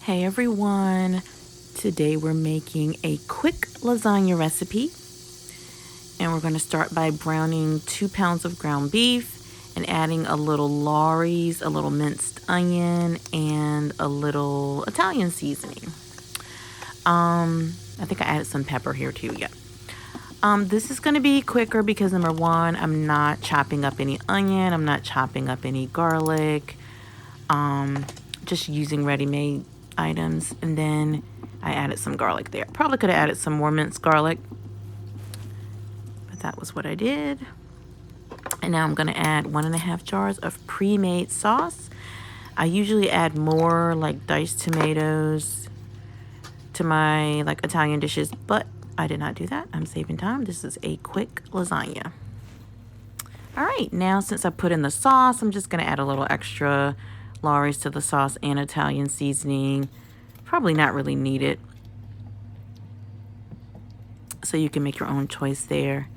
Hey everyone, today we're making a quick lasagna recipe and we're going to start by browning 2 pounds of ground beef and adding a little Lawry's, a little minced onion, and a little Italian seasoning. I think I added some pepper here too, yeah. This is going to be quicker because number one, I'm not chopping up any onion, I'm not chopping up any garlic, just using ready-made items. And then I added some garlic there. Probably could have added some more minced garlic, but that was what I did. And now I'm going to add 1.5 jars of pre-made sauce. I usually add more like diced tomatoes to my like Italian dishes, but I did not do that. I'm saving time. This is a quick lasagna. All right, now since I put in the sauce, I'm just going to add a little extra Lawry's to the sauce and Italian seasoning. Probably not really needed, so you can make your own choice there.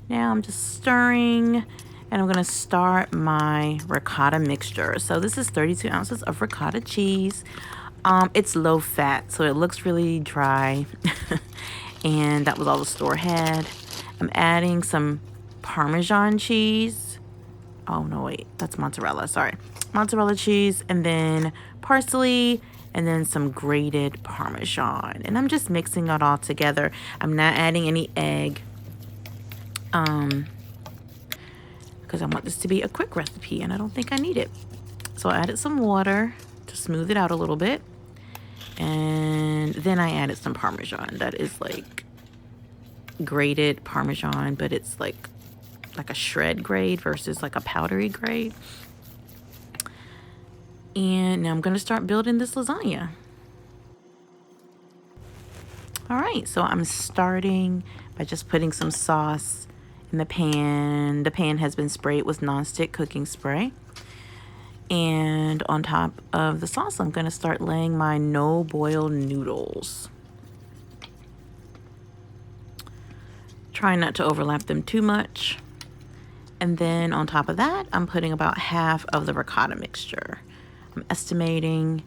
Now I'm just stirring, and I'm going to start my ricotta mixture. So this is 32 ounces of ricotta cheese. It's low fat, so it looks really dry. And that was all the store had. I'm adding some Parmesan cheese. Oh no, wait, that's mozzarella, sorry. Mozzarella cheese, and then parsley, and then some grated Parmesan. And I'm just mixing it all together. I'm not adding any egg, because I want this to be a quick recipe and I don't think I need it. So I added some water to smooth it out a little bit. And then I added some Parmesan. That is like grated Parmesan, but it's like a shred grade versus like a powdery grade. And now I'm going to start building this lasagna. All right, so I'm starting by just putting some sauce in the pan. The pan has been sprayed with nonstick cooking spray. And on top of the sauce, I'm going to start laying my no-boil noodles. Trying not to overlap them too much. And then on top of that, I'm putting about half of the ricotta mixture. I'm estimating,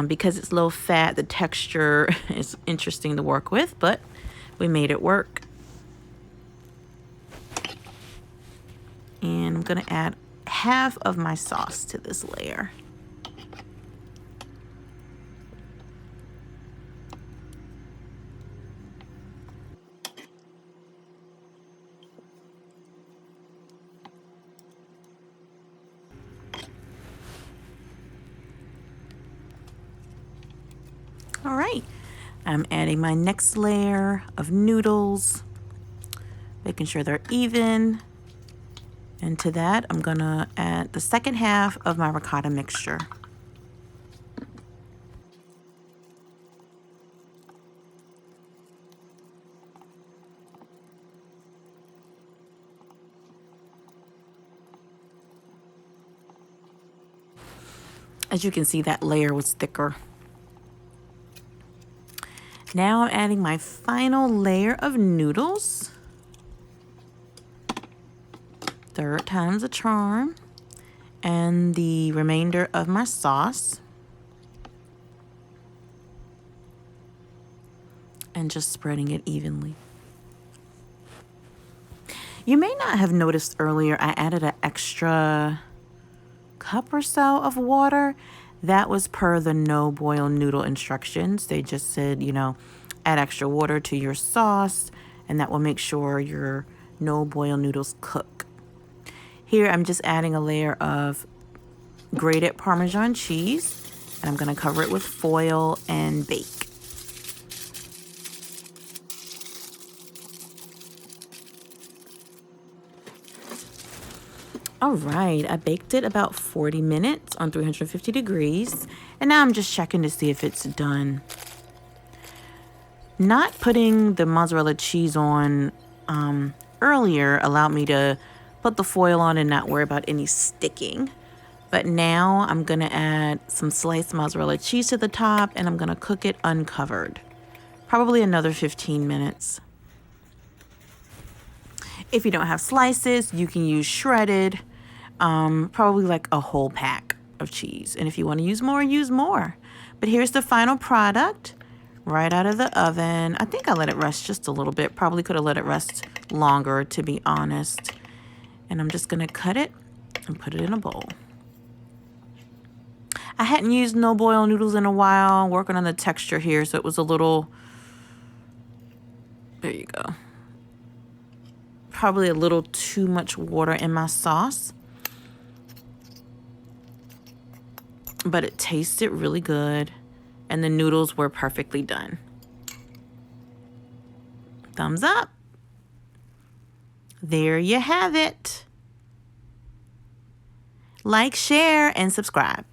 because it's low fat, the texture is interesting to work with, but we made it work. And I'm going to add half of my sauce to this layer. All right, I'm adding my next layer of noodles, making sure they're even. And to that, I'm gonna add the second half of my ricotta mixture. As you can see, that layer was thicker. Now I'm adding my final layer of noodles. Third time's a charm. And the remainder of my sauce. And just spreading it evenly. You may not have noticed earlier, I added an extra cup or so of water. That was per the no-boil noodle instructions. They just said, add extra water to your sauce, and that will make sure your no-boil noodles cook. Here, I'm just adding a layer of grated Parmesan cheese, and I'm going to cover it with foil and bake. All right, I baked it about 40 minutes on 350 degrees, and now I'm just checking to see if it's done. Not putting the mozzarella cheese on earlier allowed me to put the foil on and not worry about any sticking. But now I'm gonna add some sliced mozzarella cheese to the top, and I'm gonna cook it uncovered. Probably another 15 minutes. If you don't have slices, you can use shredded. Probably like a whole pack of cheese. And if you want to use more, use more. But here's the final product right out of the oven. I think I let it rest just a little bit. Probably could have let it rest longer, to be honest. And I'm just going to cut it and put it in a bowl. I hadn't used no boil noodles in a while. I'm working on the texture here, so it was a little, there you go. Probably a little too much water in my sauce. But it tasted really good. And the noodles were perfectly done. Thumbs up. There you have it. Like, share, and subscribe.